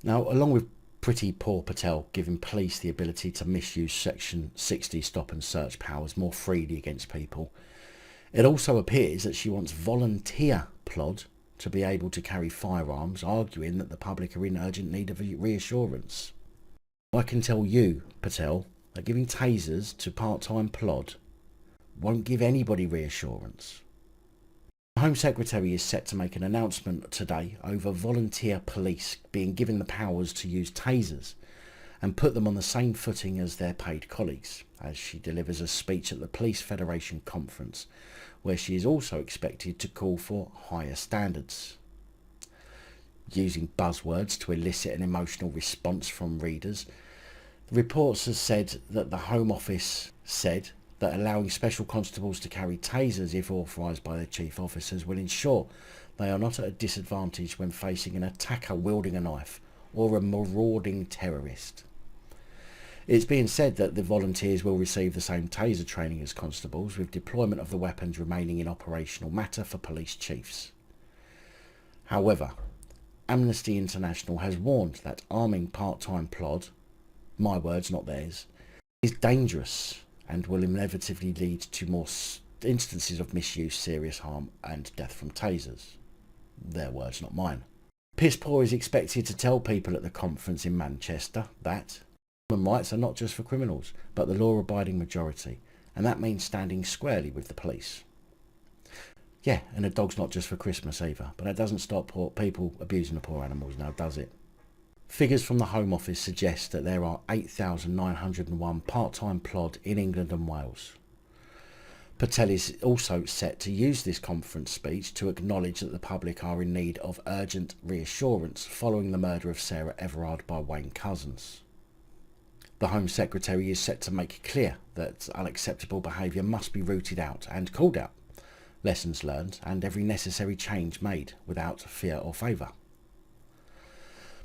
Now, along with pretty poor Patel giving police the ability to misuse Section 60 stop and search powers more freely against people, it also appears that she wants volunteer plod to be able to carry firearms, arguing that the public are in urgent need of reassurance. I can tell you, Patel, that giving tasers to part-time plod won't give anybody reassurance. The Home Secretary is set to make an announcement today over volunteer police being given the powers to use tasers and put them on the same footing as their paid colleagues, as she delivers a speech at the Police Federation conference, where she is also expected to call for higher standards. Using buzzwords to elicit an emotional response from readers, the reports have said that the Home Office said that allowing special constables to carry tasers if authorised by their chief officers will ensure they are not at a disadvantage when facing an attacker wielding a knife or a marauding terrorist. It's being said that the volunteers will receive the same taser training as constables, with deployment of the weapons remaining in operational matter for police chiefs. However, Amnesty International has warned that arming part-time plod, my words not theirs, is dangerous and will inevitably lead to more instances of misuse, serious harm and death from tasers. Their words, not mine. Piss Poor is expected to tell people at the conference in Manchester that human rights are not just for criminals, but the law-abiding majority, and that means standing squarely with the police. Yeah, and a dog's not just for Christmas either, but that doesn't stop people abusing the poor animals now, does it? Figures from the Home Office suggest that there are 8,901 part-time plod in England and Wales. Patel is also set to use this conference speech to acknowledge that the public are in need of urgent reassurance following the murder of Sarah Everard by Wayne Couzens. The Home Secretary is set to make clear that unacceptable behaviour must be rooted out and called out, lessons learned and every necessary change made without fear or favour.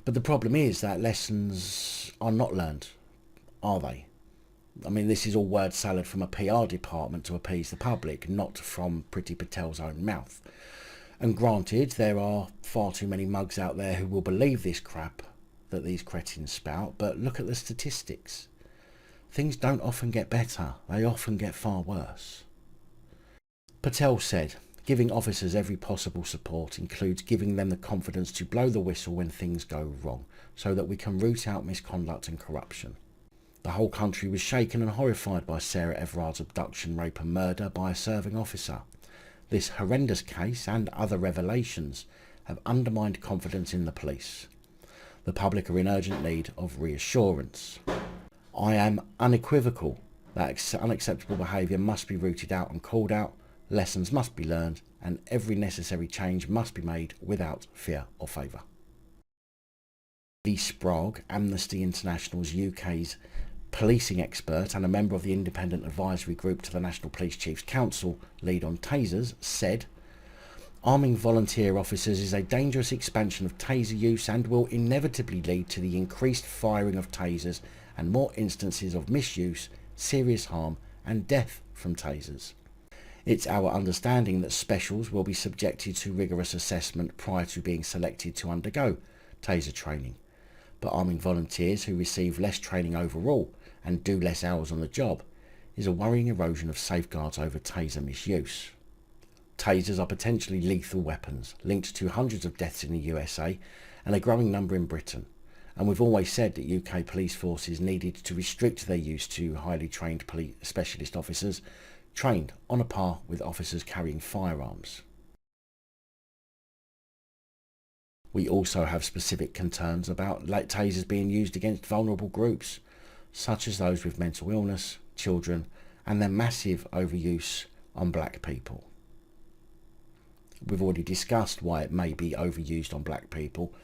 But the problem is that lessons are not learned, are they? I mean, this is all word salad from a PR department to appease the public, not from Priti Patel's own mouth. And granted, there are far too many mugs out there who will believe this crap that these cretins spout, but look at the statistics. Things don't often get better, they often get far worse. Patel said, giving officers every possible support includes giving them the confidence to blow the whistle when things go wrong, so that we can root out misconduct and corruption. The whole country was shaken and horrified by Sarah Everard's abduction, rape and murder by a serving officer. This horrendous case and other revelations have undermined confidence in the police. The public are in urgent need of reassurance. I am unequivocal that unacceptable behaviour must be rooted out and called out, lessons must be learned, and every necessary change must be made without fear or favour. Lee Sprague, Amnesty International's UK's policing expert and a member of the independent advisory group to the National Police Chiefs Council lead on tasers, said, "Arming volunteer officers is a dangerous expansion of taser use and will inevitably lead to the increased firing of tasers and more instances of misuse, serious harm and death from tasers. It's our understanding that specials will be subjected to rigorous assessment prior to being selected to undergo taser training, but arming volunteers who receive less training overall and do less hours on the job is a worrying erosion of safeguards over taser misuse. Tasers are potentially lethal weapons, linked to hundreds of deaths in the USA and a growing number in Britain, and we've always said that UK police forces needed to restrict their use to highly trained police specialist officers trained on a par with officers carrying firearms. We also have specific concerns about tasers being used against vulnerable groups, such as those with mental illness, children, and their massive overuse on black people. We've already discussed why it may be overused on black people,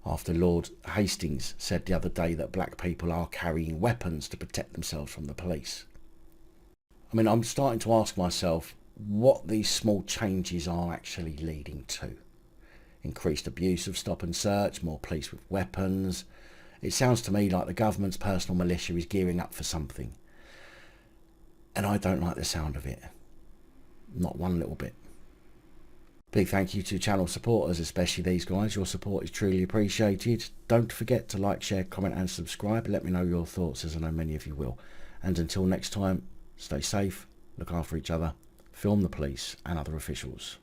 after Lord Hastings said the other day that black people are carrying weapons to protect themselves from the police. I mean, I'm starting to ask myself what these small changes are actually leading to. Increased abuse of stop and search, more police with weapons. It sounds to me like the government's personal militia is gearing up for something. And I don't like the sound of it. Not one little bit. Big thank you to channel supporters, especially these guys. Your support is truly appreciated. Don't forget to like, share, comment and subscribe. Let me know your thoughts, as I know many of you will. And until next time, stay safe, look after each other, film the police and other officials.